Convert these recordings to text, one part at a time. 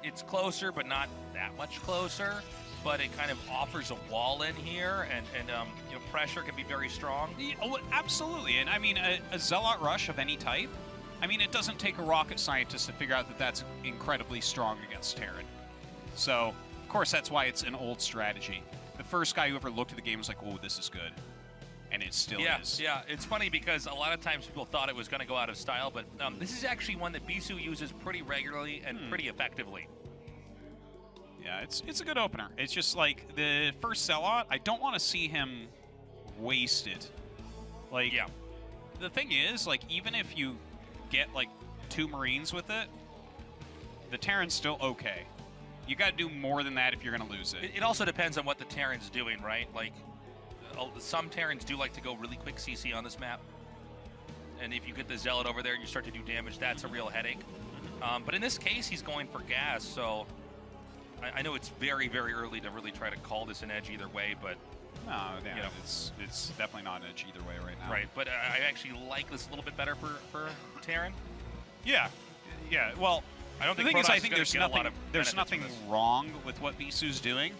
it's closer, but not that much closer. But it kind of offers a wall in here, and you know, pressure can be very strong. Yeah, oh, absolutely, and I mean, a Zealot rush of any type, I mean, it doesn't take a rocket scientist to figure out that that's incredibly strong against Terran. So, of course, that's why it's an old strategy. The first guy who ever looked at the game was like, "Oh, this is good," and it still is. Yeah, it's funny because a lot of times people thought it was going to go out of style, but this is actually one that Bisu uses pretty regularly and pretty effectively. Yeah, it's a good opener. It's just like the first Zealot, I don't want to see him wasted. Like, yeah. The thing is, like, even if you get like 2 Marines with it, the Terran's still okay. You got to do more than that if you're going to lose it. It also depends on what the Terran's doing, right? Like, some Terrans do like to go really quick CC on this map. And if you get the Zealot over there and you start to do damage, that's a real headache. But in this case, he's going for gas, so I know it's very, very early to really try to call this an edge either way, but no, yeah, you know, it's definitely not an edge either way right now. Right, but I actually like this a little bit better for Terran. Yeah, yeah. Well, I don't think the thing is, I think there's nothing wrong with what Bisu's doing.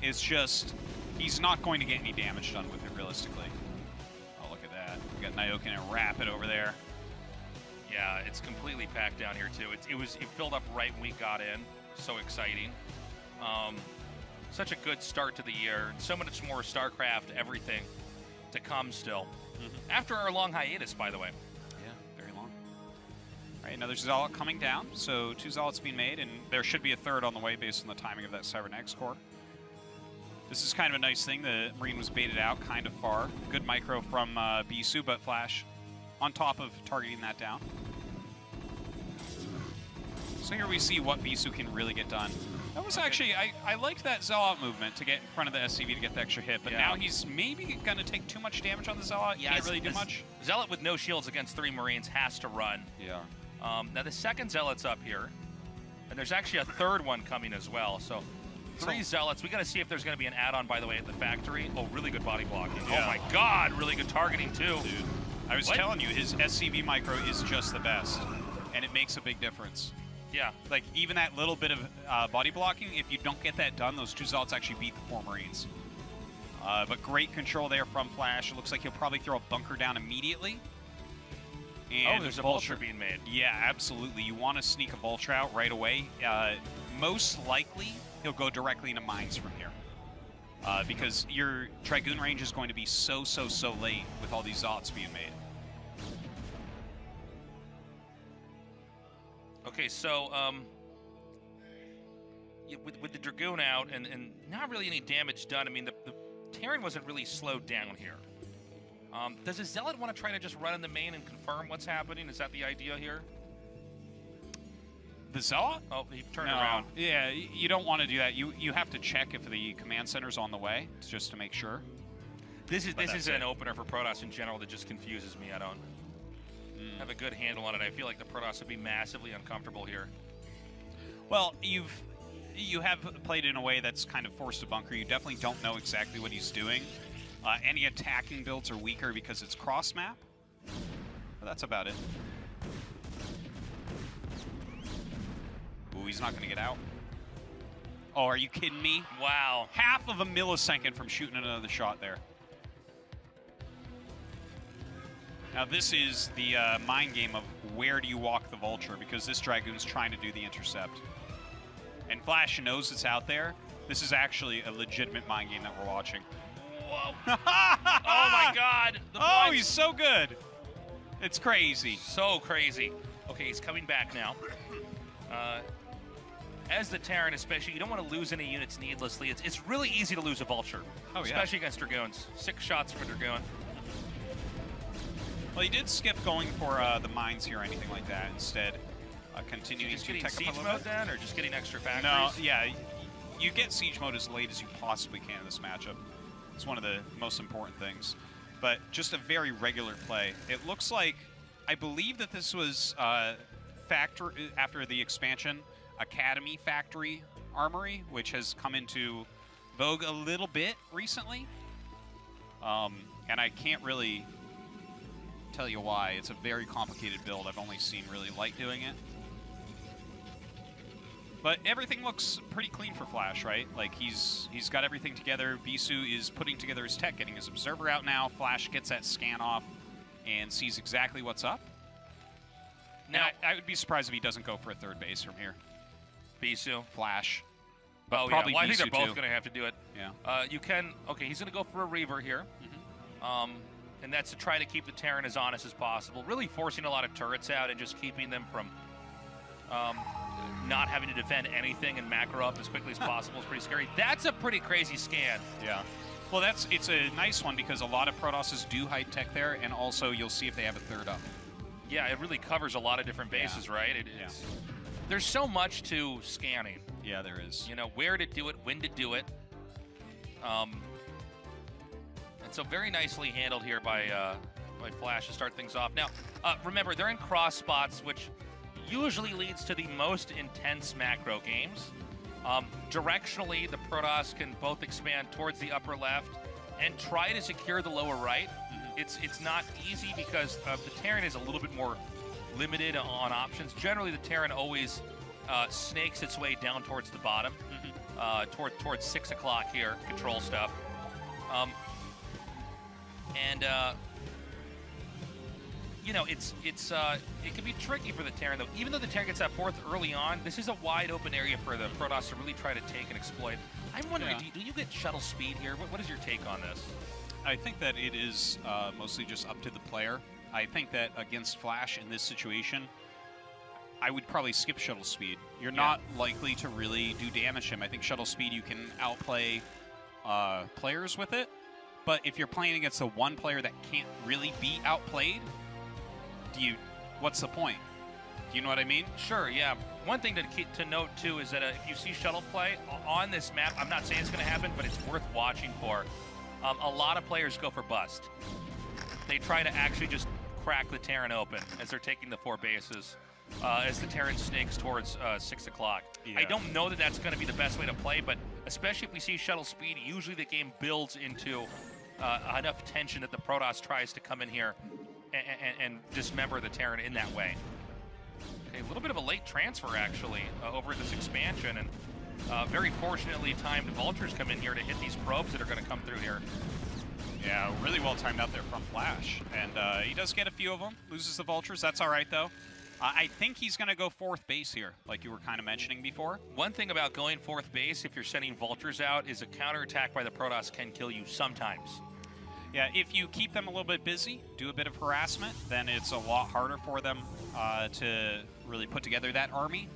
It's just he's not going to get any damage done with it realistically. Oh, look at that! We got Nyokin and Rapid over there. Yeah, it's completely packed down here too. It filled up right when we got in. So exciting. Such a good start to the year. So much more StarCraft, everything to come still. After our long hiatus, by the way. Yeah, very long. All right, another Zealot coming down. So 2 Zealots being made, and there should be a 3rd on the way based on the timing of that Cybernetics core. This is kind of a nice thing. The Marine was baited out kind of far. Good micro from Bisu, but FlaSh on top of targeting that down. So here we see what Bisu can really get done. That was actually, I liked that Zealot movement to get in front of the SCV to get the extra hit, but now he's maybe going to take too much damage on the Zealot. Can't really do much. Zealot with no shields against 3 Marines has to run. Yeah. Now the second Zealot's up here, and there's actually a 3rd one coming as well. So 3 Zealots. We got to see if there's going to be an add-on, by the way, at the factory. Oh, really good body blocking. Yeah. Oh my God, really good targeting too. Dude, I was telling you, his SCV micro is just the best, and it makes a big difference. Yeah. Like, even that little bit of body blocking, if you don't get that done, those 2 Zealots actually beat the 4 Marines. But great control there from FlaSh. It looks like he'll probably throw a bunker down immediately. And there's a vulture being made. Yeah, absolutely. You want to sneak a vulture out right away. Most likely, he'll go directly into mines from here. Because your Dragoon range is going to be so late with all these Zealots being made. Okay, so with the Dragoon out and not really any damage done, I mean, the Terran wasn't really slowed down here. Does a Zealot want to try to just run in the main and confirm what's happening? Is that the idea here? The Zealot? Oh, he turned around. Yeah, you don't want to do that. You have to check if the command center's on the way, just to make sure. This is an opener for Protoss in general that just confuses me. I don't have a good handle on it. I feel like the Protoss would be massively uncomfortable here. Well, you have played in a way that's kind of forced a bunker. You definitely don't know exactly what he's doing. Any attacking builds are weaker because it's cross map. But that's about it. Ooh, he's not going to get out. Oh, are you kidding me? Wow. Half of a millisecond from shooting another shot there. Now this is the mind game of where do you walk the Vulture, because this Dragoon's trying to do the intercept. And FlaSh knows it's out there. This is actually a legitimate mind game that we're watching. Whoa. Oh my God. Oh, he's so good. It's crazy. So crazy. Okay, he's coming back now. As the Terran, especially, you don't want to lose any units needlessly. It's really easy to lose a Vulture, especially against Dragoons. 6 shots from a Dragoon. Well, he did skip going for the mines here or anything like that. Instead, continuing just to getting tech up a siege little mode bit. then, or just getting extra factories? No, yeah, you get siege mode as late as you possibly can in this matchup. It's one of the most important things. But just a very regular play. It looks like, I believe that this was after the expansion, Academy Factory Armory, which has come into vogue a little bit recently. And I can't really tell you why. It's a very complicated build. I've only seen really Light doing it. But everything looks pretty clean for FlaSh, right? Like, he's got everything together. Bisu is putting together his tech, getting his observer out now. FlaSh gets that scan off and sees exactly what's up. Now, I would be surprised if he doesn't go for a third base from here. Bisu. FlaSh. But oh, probably yeah. Well, I think they're both too. going to have to do it. Yeah. You can... Okay, he's going to go for a Reaver here. And that's to try to keep the Terran as honest as possible. Really forcing a lot of turrets out and just keeping them from not having to defend anything and macro up as quickly as possible is pretty scary. That's a pretty crazy scan. Yeah. Well, it's a nice one because a lot of Protosses do hide tech there, and also you'll see if they have a third up. Yeah, it really covers a lot of different bases, right? There's so much to scanning. Yeah, there is. You know, where to do it, when to do it. And so very nicely handled here by FlaSh to start things off. Now, remember, they're in cross spots, which usually leads to the most intense macro games. Directionally, the Protoss can both expand towards the upper left and try to secure the lower right. It's not easy because the Terran is a little bit more limited on options. Generally, the Terran always snakes its way down towards the bottom, towards 6 o'clock here, control stuff. You know, it can be tricky for the Terran, though. Even though the Terran gets that fourth early on, this is a wide open area for the Protoss to really try to take and exploit. I'm wondering, do you get shuttle speed here? What is your take on this? I think that it is mostly just up to the player. I think that against FlaSh in this situation, I would probably skip shuttle speed. You're not likely to really do damage to him. I think shuttle speed, you can outplay players with it. But if you're playing against a one player that can't really be outplayed, what's the point? Do you know what I mean? Sure, yeah. One thing to note, too, is that if you see shuttle play on this map, I'm not saying it's going to happen, but it's worth watching for. A lot of players go for bust. They try to actually just crack the Terran open as they're taking the 4 bases, as the Terran snakes towards 6 o'clock. Yeah. I don't know that that's going to be the best way to play, but especially if we see shuttle speed, usually the game builds into enough tension that the Protoss tries to come in here and dismember the Terran in that way. Okay, a little bit of a late transfer, actually, over this expansion, and very fortunately timed vultures come in here to hit these probes that are going to come through here. Yeah, really well timed out there from FlaSh, and he does get a few of them, loses the vultures. That's all right, though. I think he's going to go 4th base here, like you were kind of mentioning before. One thing about going 4th base, if you're sending vultures out, is a counterattack by the Protoss can kill you sometimes. Yeah, if you keep them a little bit busy, do a bit of harassment, then it's a lot harder for them to really put together that army.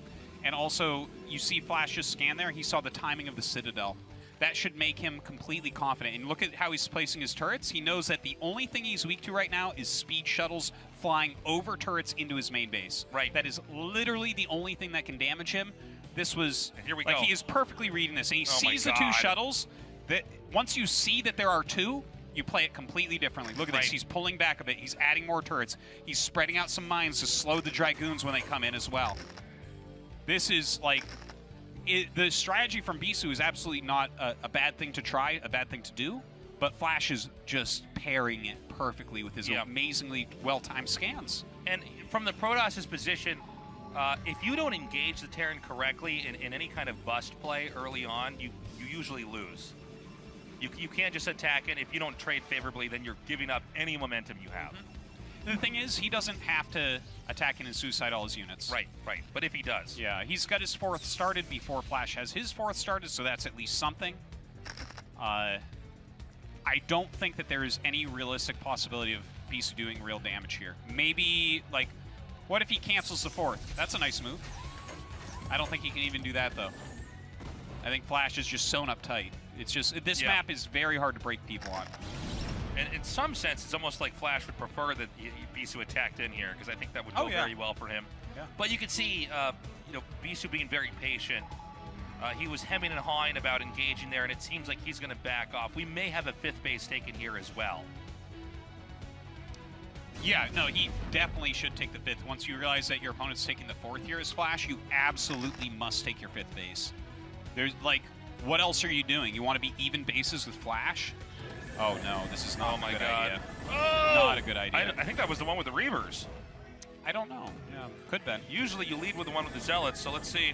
And also, you see FlaSh just scan there. He saw the timing of the Citadel. That should make him completely confident. And look at how he's placing his turrets. He knows that the only thing he's weak to right now is speed shuttles flying over turrets into his main base. Right. That is literally the only thing that can damage him. This was... Here we go. He is perfectly reading this. And he sees the 2 shuttles. That once you see that there are 2... you play it completely differently. Look at this. He's pulling back a bit. He's adding more turrets. He's spreading out some mines to slow the Dragoons when they come in as well. This is like... the strategy from Bisu is absolutely not a bad thing to try, a bad thing to do, but FlaSh is just pairing it perfectly with his amazingly well-timed scans. And from the Protoss's position, if you don't engage the Terran correctly in any kind of bust play early on, you usually lose. You can't just attack it. If you don't trade favorably, then you're giving up any momentum you have. The thing is, he doesn't have to attack and suicide all his units. Right. But if he does. Yeah, he's got his 4th started before FlaSh has his 4th started, so that's at least something. I don't think that there is any realistic possibility of Bisu doing real damage here. Maybe, like, what if he cancels the 4th? That's a nice move. I don't think he can even do that, though. I think FlaSh is just sewn up tight. It's just, this map is very hard to break people on. And in some sense, it's almost like FlaSh would prefer that Bisu attacked in here, because I think that would go very well for him. Yeah. But you can see, you know, Bisu being very patient. He was hemming and hawing about engaging there, and it seems like he's going to back off. We may have a 5th base taken here as well. Yeah, no, he definitely should take the 5th. Once you realize that your opponent's taking the 4th here as FlaSh, you absolutely must take your 5th base. There's, like, what else are you doing? You want to be even bases with FlaSh? Oh, no, this is not a good idea. Oh! Not a good idea. I think that was the one with the Reavers. I don't know. Yeah, could be. Usually you lead with the one with the Zealots, so let's see.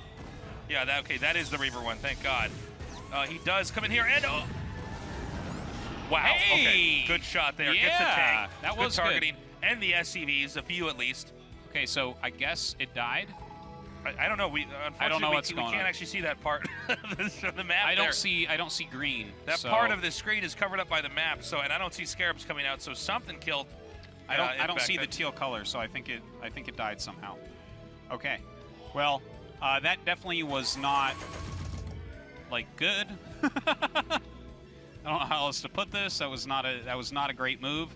Yeah, that is the Reaver one, thank God. He does come in here and wow, Hey! Okay, good shot there. Yeah, Gets the tank. that good was targeting. And the SCVs, a few at least. Okay, so I guess it died. I don't know. Unfortunately, I don't know what's we going can't on. actually see that part of the map. I don't see green. That so part of the screen is covered up by the map. So, and I don't see scarabs coming out. So something killed. I don't see the teal color. So I think it died somehow. Okay, well, that definitely was not like good. I don't know how else to put this. That was not a great move.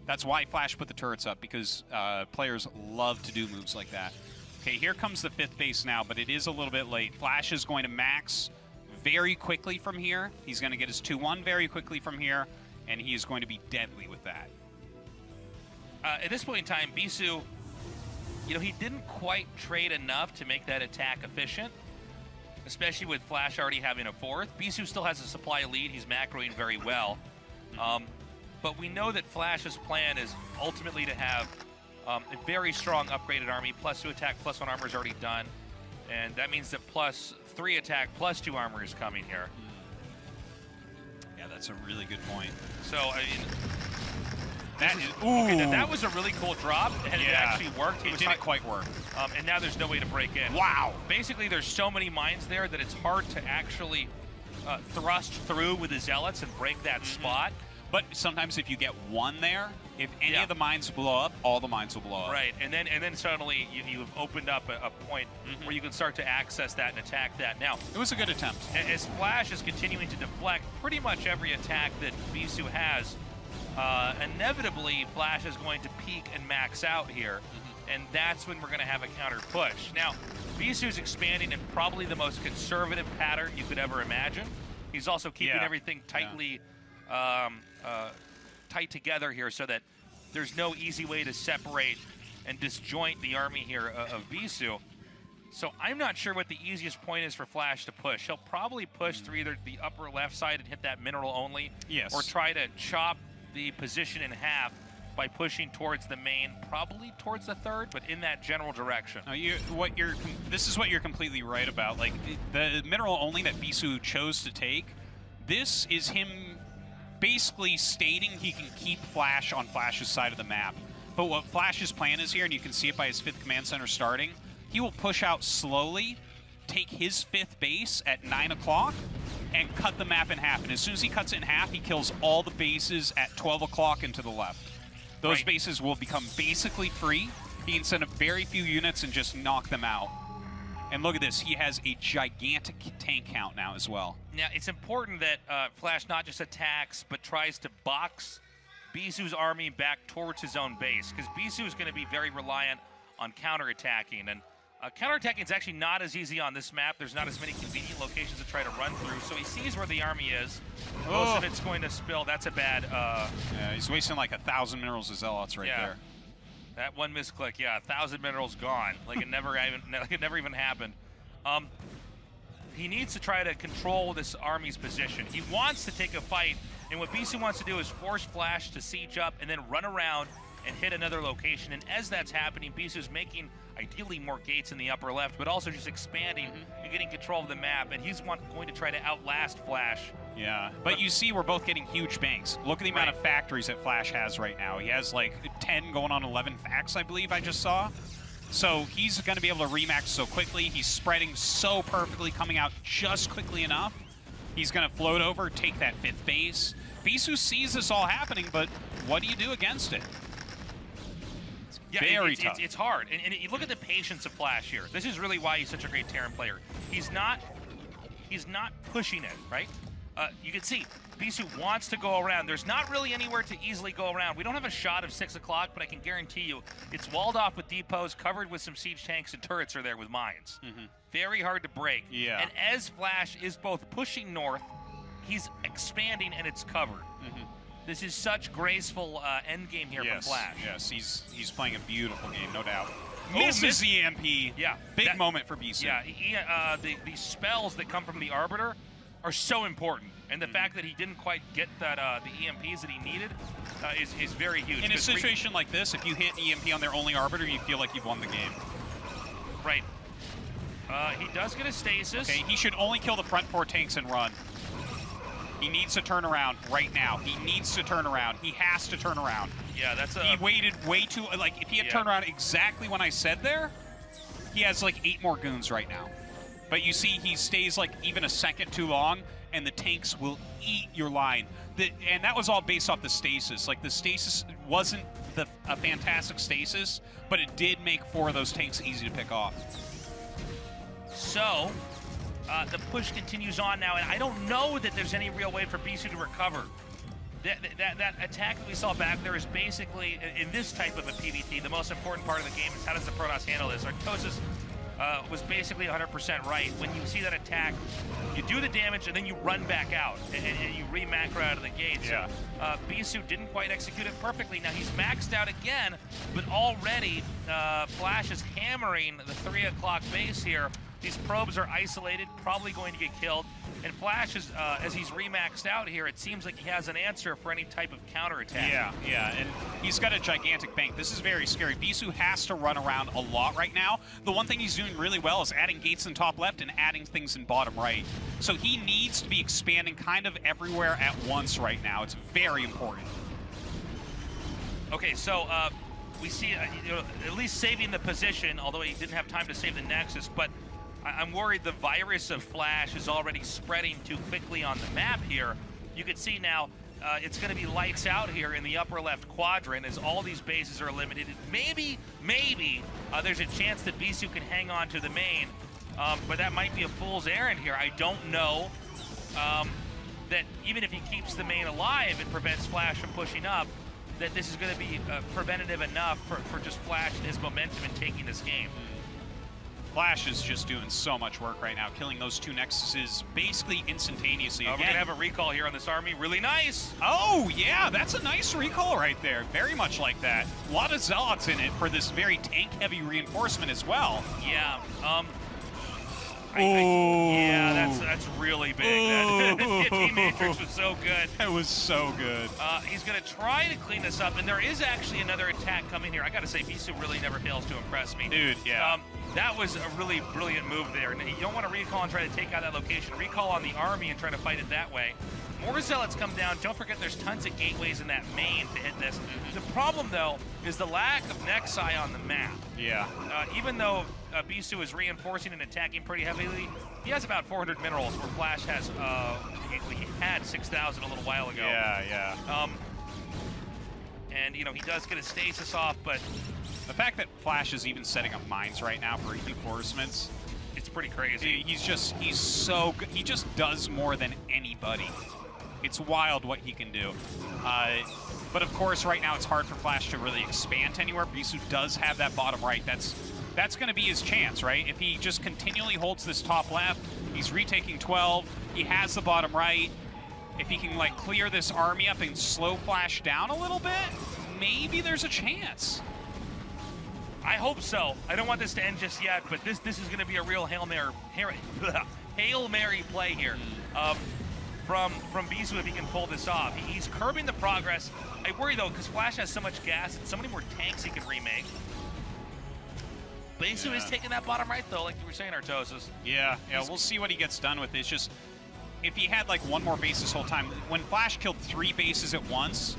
That's why FlaSh put the turrets up, because players love to do moves like that. Okay, here comes the 5th base now, but it is a little bit late. FlaSh is going to max very quickly from here. He's going to get his 2-1 very quickly from here, and he is going to be deadly with that. At this point in time, Bisu, he didn't quite trade enough to make that attack efficient, especially with FlaSh already having a 4th. Bisu still has a supply lead. He's macroing very well. But we know that FlaSh's plan is ultimately to have a very strong upgraded army. +2 attack, +1 armor is already done. And that means that +3 attack, +2 armor is coming here. Yeah, that's a really good point. So, I mean... Ooh. That was a really cool drop, and it actually worked. It didn't quite work. And now there's no way to break in. Wow. Basically, there's so many mines there that it's hard to actually thrust through with the Zealots and break that spot. But sometimes if you get one there, if any of the mines blow up, all the mines will blow up. Right, and then suddenly you've opened up a point where you can start to access that and attack that. Now, it was a good attempt. As FlaSh is continuing to deflect pretty much every attack that Bisu has, inevitably FlaSh is going to peak and max out here, and that's when we're going to have a counter push. Now, Bisu's expanding in probably the most conservative pattern you could ever imagine. He's also keeping everything tightly tight together here so that there's no easy way to separate and disjoint the army here of Bisu. So I'm not sure what the easiest point is for FlaSh to push. He'll probably push through either the upper left side and hit that mineral only, or try to chop the position in half by pushing towards the main, probably towards the 3rd, but in that general direction. No, this is what you're completely right about. Like, the mineral only that Bisu chose to take, this is him basically stating he can keep FlaSh on FlaSh's side of the map. But what FlaSh's plan is here, and you can see it by his 5th command center starting, he will push out slowly, take his 5th base at 9 o'clock, and cut the map in half. And as soon as he cuts it in half, he kills all the bases at 12 o'clock and to the left. Those bases will become basically free. He can send up very few units and just knock them out. And look at this, he has a gigantic tank count now as well. Now, it's important that FlaSh not just attacks, but tries to box Bisu's army back towards his own base, because Bisu is going to be very reliant on counterattacking. And counterattacking is actually not as easy on this map. There's not as many convenient locations to try to run through. So he sees where the army is. Most of it's going to spill. That's a bad... yeah, he's wasting like 1,000 minerals of Zealots right there. That one misclick, 1,000 minerals gone. Like it never even happened. He needs to try to control this army's position. He wants to take a fight, and what Bisu wants to do is force FlaSh to siege up and then run around and hit another location. And as that's happening, Bisu's making ideally more gates in the upper left, but also just expanding and getting control of the map. And he's going to try to outlast FlaSh. Yeah, but you see we're both getting huge banks. Look at the amount of factories that FlaSh has right now. He has like 10 going on 11 facts, I believe I just saw. So he's going to be able to remax so quickly. He's spreading so perfectly, coming out just quickly enough. He's going to float over, take that 5th base. Bisu sees this all happening, but what do you do against it? Yeah, very tough. It's hard. And you look at the patience of FlaSh here. This is really why he's such a great Terran player. He's not pushing it, right? You can see Bisu wants to go around. There's not really anywhere to easily go around. We don't have a shot of 6 o'clock, but I can guarantee you it's walled off with depots, covered with some siege tanks, and turrets are there with mines. Very hard to break. Yeah. And as FlaSh is both pushing north, he's expanding and it's covered. This is such graceful end game here from FlaSh. Yes, he's playing a beautiful game, no doubt. Misses the EMP. Yeah. Big moment for Bisu. Yeah, the spells that come from the Arbiter are so important. And the fact that he didn't quite get that the EMPs that he needed is very huge. In a situation like this, if you hit EMP on their only Arbiter, you feel like you've won the game. Right. He does get a stasis. Okay, he should only kill the front 4 tanks and run. He needs to turn around right now. He needs to turn around. He has to turn around. Yeah, that's a... He waited way too... Like, if he had turned around exactly when I said there, he has, like, 8 more goons right now. But you see, he stays, like, even a second too long, and the tanks will eat your line. And that was all based off the stasis. Like, the stasis wasn't a fantastic stasis, but it did make 4 of those tanks easy to pick off. So, the push continues on now, and I don't know that there's any real way for Bisu to recover. That attack that we saw back there is basically, in this type of a PvT, the most important part of the game is how does the Protoss handle this. Artosis was basically 100% right. When you see that attack, you do the damage and then you run back out and you re-macro out of the gate. Yeah. So, Bisu didn't quite execute it perfectly. Now he's maxed out again, but already FlaSh is hammering the 3 o'clock base here. These probes are isolated, probably going to get killed. And FlaSh is, as he's remaxed out here, it seems like he has an answer for any type of counterattack. Yeah, and he's got a gigantic bank. This is very scary. Bisu has to run around a lot right now. The one thing he's doing really well is adding gates in top left and adding things in bottom right. So he needs to be expanding kind of everywhere at once right now. It's very important. Okay, so we see you know, at least saving the position, although he didn't have time to save the Nexus, but I'm worried the virus of FlaSh is already spreading too quickly on the map here. You can see now it's going to be lights out here in the upper left quadrant as all these bases are eliminated. Maybe there's a chance that Bisu can hang on to the main, but that might be a fool's errand here. I don't know that even if he keeps the main alive and prevents FlaSh from pushing up, that this is going to be preventative enough for just FlaSh and his momentum in taking this game. FlaSh is just doing so much work right now, killing those 2 Nexuses basically instantaneously. We're going to have a recall here on this army. Really nice. Oh, yeah, that's a nice recall right there. Very much like that. A lot of Zealots in it for this very tank-heavy reinforcement as well. Yeah. Yeah, that's really big. That Team Matrix was so good. That was so good. He's going to try to clean this up, and there is actually another attack coming here. I got to say, Bisu really never fails to impress me. Dude, yeah. That was a really brilliant move there. And you don't want to recall and try to take out that location. Recall on the army and try to fight it that way. More Zealots come down. Don't forget there's tons of gateways in that main to hit this. The problem, though, is the lack of Nexi on the map. Yeah. Even though Bisu is reinforcing and attacking pretty heavily, he has about 400 minerals, where FlaSh has, he had 6,000 a little while ago. Yeah. And, you know, he does get a stasis off, but the fact that FlaSh is even setting up mines right now for reinforcements, it's pretty crazy. He's so good. He just does more than anybody. It's wild what he can do. But of course, right now it's hard for FlaSh to really expand anywhere. Bisu does have that bottom right. That's going to be his chance, right? If he just continually holds this top left, he's retaking 12. He has the bottom right. If he can like clear this army up and slow FlaSh down a little bit, maybe there's a chance. I hope so. I don't want this to end just yet, but this is going to be a real Hail Mary play here from Bisu if he can pull this off. He's curbing the progress. I worry, though, because FlaSh has so much gas and so many more tanks he can remake. Bisu is taking that bottom right, though, like you were saying, Artosis. Yeah, we'll see what he gets done with. It's just, if he had, like, 1 more base this whole time, when FlaSh killed 3 bases at once,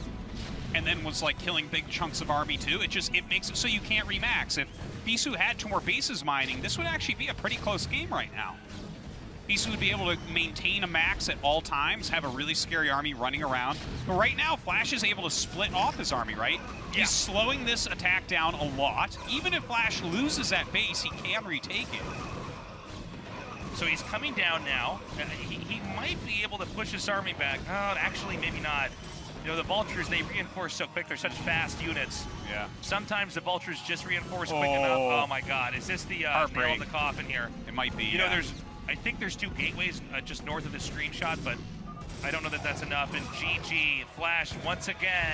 and then was like killing big chunks of army too, it makes it so you can't remax. If Bisu had 2 more bases mining, this would actually be a pretty close game right now. Bisu would be able to maintain a max at all times, have a really scary army running around. But right now, FlaSh is able to split off his army, right? Yeah. He's slowing this attack down a lot. Even if FlaSh loses that base, he can retake it. So he's coming down now. He might be able to push his army back. Oh, actually, maybe not. You know, the Vultures, they reinforce so quick. They're such fast units. Yeah. Sometimes the Vultures just reinforce quick enough. Oh, my God. Is this the nail in the coffin here? It might be, You know, I think there's 2 gateways just north of this screenshot, but I don't know that that's enough. And GG, FlaSh, once again,